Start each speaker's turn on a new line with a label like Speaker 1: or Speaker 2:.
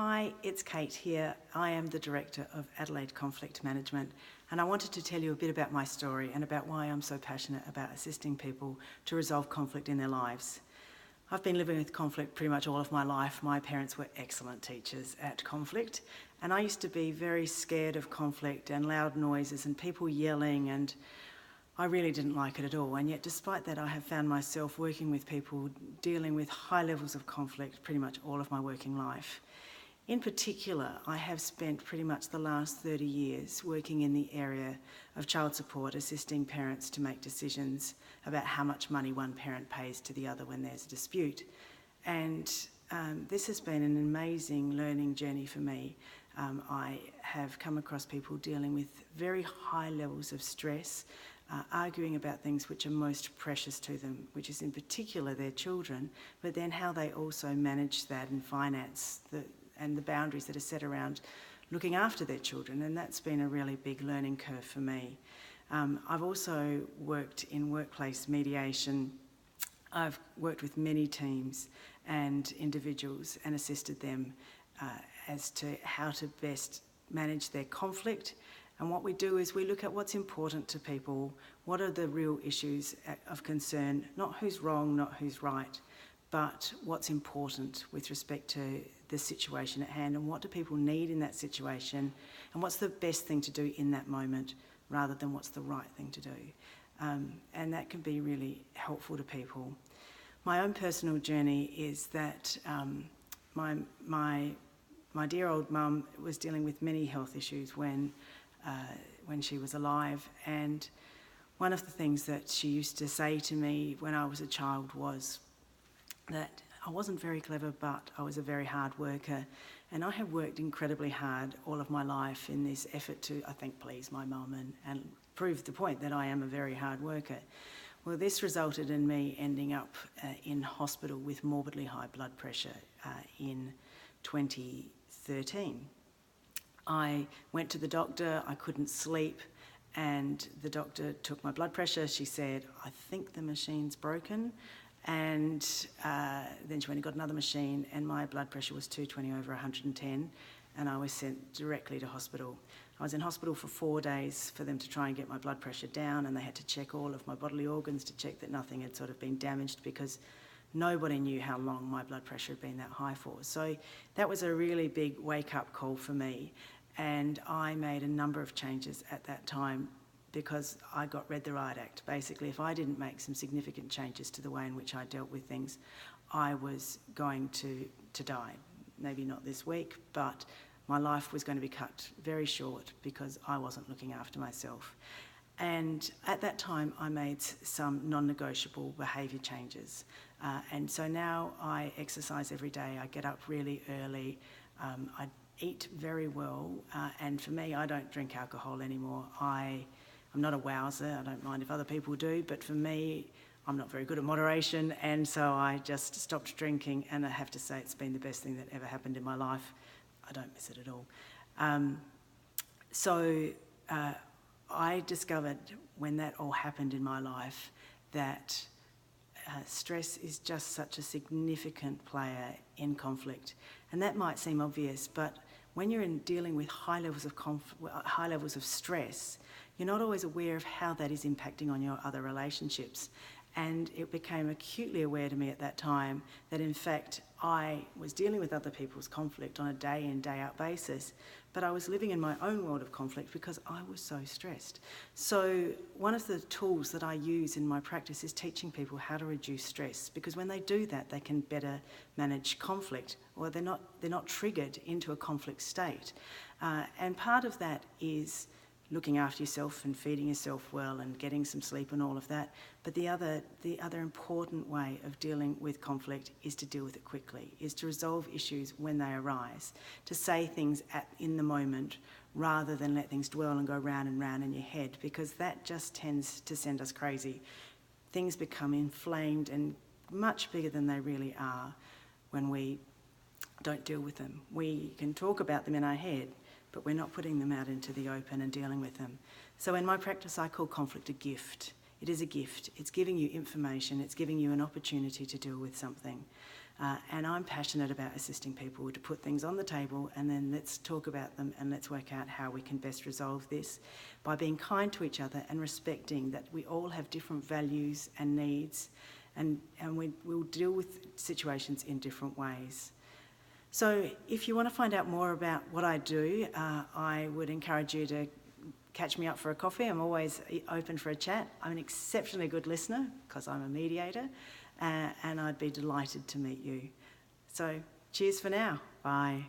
Speaker 1: Hi, it's Kate here. I am the Director of Adelaide Conflict Management, and I wanted to tell you a bit about my story and about why I'm so passionate about assisting people to resolve conflict in their lives. I've been living with conflict pretty much all of my life. My parents were excellent teachers at conflict, and I used to be very scared of conflict and loud noises and people yelling, and I really didn't like it at all. And yet despite that, I have found myself working with people dealing with high levels of conflict pretty much all of my working life. In particular, I have spent pretty much the last 30 years working in the area of child support, assisting parents to make decisions about how much money one parent pays to the other when there's a dispute. And this has been an amazing learning journey for me. I have come across people dealing with very high levels of stress, arguing about things which are most precious to them, which is in particular their children, but then how they also manage that and finance and the boundaries that are set around looking after their children, and that's been a really big learning curve for me. I've also worked in workplace mediation. I've worked with many teams and individuals and assisted them as to how to best manage their conflict. And what we do is we look at what's important to people, what are the real issues of concern, not who's wrong, not who's right, but what's important with respect to the situation at hand and what do people need in that situation and what's the best thing to do in that moment rather than what's the right thing to do. And that can be really helpful to people. My own personal journey is that my dear old mum was dealing with many health issues when she was alive, and one of the things that she used to say to me when I was a child was that I wasn't very clever, but I was a very hard worker, and I have worked incredibly hard all of my life in this effort to, I think, please my mum and prove the point that I am a very hard worker. Well, this resulted in me ending up in hospital with morbidly high blood pressure in 2013. I went to the doctor, I couldn't sleep, and the doctor took my blood pressure. She said, I think the machine's broken. And then she went and got another machine, and my blood pressure was 220/110, and I was sent directly to hospital. I was in hospital for 4 days for them to try and get my blood pressure down, and they had to check all of my bodily organs to check that nothing had sort of been damaged, because nobody knew how long my blood pressure had been that high for. So that was a really big wake-up call for me, and I made a number of changes at that time because I got read the riot act. Basically, if I didn't make some significant changes to the way in which I dealt with things, I was going to die. Maybe not this week, but my life was going to be cut very short because I wasn't looking after myself. And at that time, I made some non-negotiable behaviour changes. And so now I exercise every day. I get up really early. I eat very well. And for me, I don't drink alcohol anymore. I'm not a wowser, I don't mind if other people do, but for me, I'm not very good at moderation, and so I just stopped drinking, and I have to say it's been the best thing that ever happened in my life. I don't miss it at all. I discovered when that all happened in my life that stress is just such a significant player in conflict. And that might seem obvious, but when you're dealing with high levels of stress, you're not always aware of how that is impacting on your other relationships. And it became acutely aware to me at that time that in fact I was dealing with other people's conflict on a day in, day out basis, but I was living in my own world of conflict because I was so stressed. So one of the tools that I use in my practice is teaching people how to reduce stress, because when they do that, they can better manage conflict, or they're not triggered into a conflict state. And part of that is looking after yourself and feeding yourself well and getting some sleep and all of that. But the other important way of dealing with conflict is to deal with it quickly, is to resolve issues when they arise, to say things in the moment rather than let things dwell and go round and round in your head, because that just tends to send us crazy. Things become inflamed and much bigger than they really are when we don't deal with them. We can talk about them in our head, but we're not putting them out into the open and dealing with them. So in my practice, I call conflict a gift. It is a gift. It's giving you information. It's giving you an opportunity to deal with something. And I'm passionate about assisting people to put things on the table, and then let's talk about them and let's work out how we can best resolve this by being kind to each other and respecting that we all have different values and needs, and we'll deal with situations in different ways. So if you want to find out more about what I do, I would encourage you to catch me up for a coffee. I'm always open for a chat. I'm an exceptionally good listener because I'm a mediator, and I'd be delighted to meet you. So cheers for now. Bye.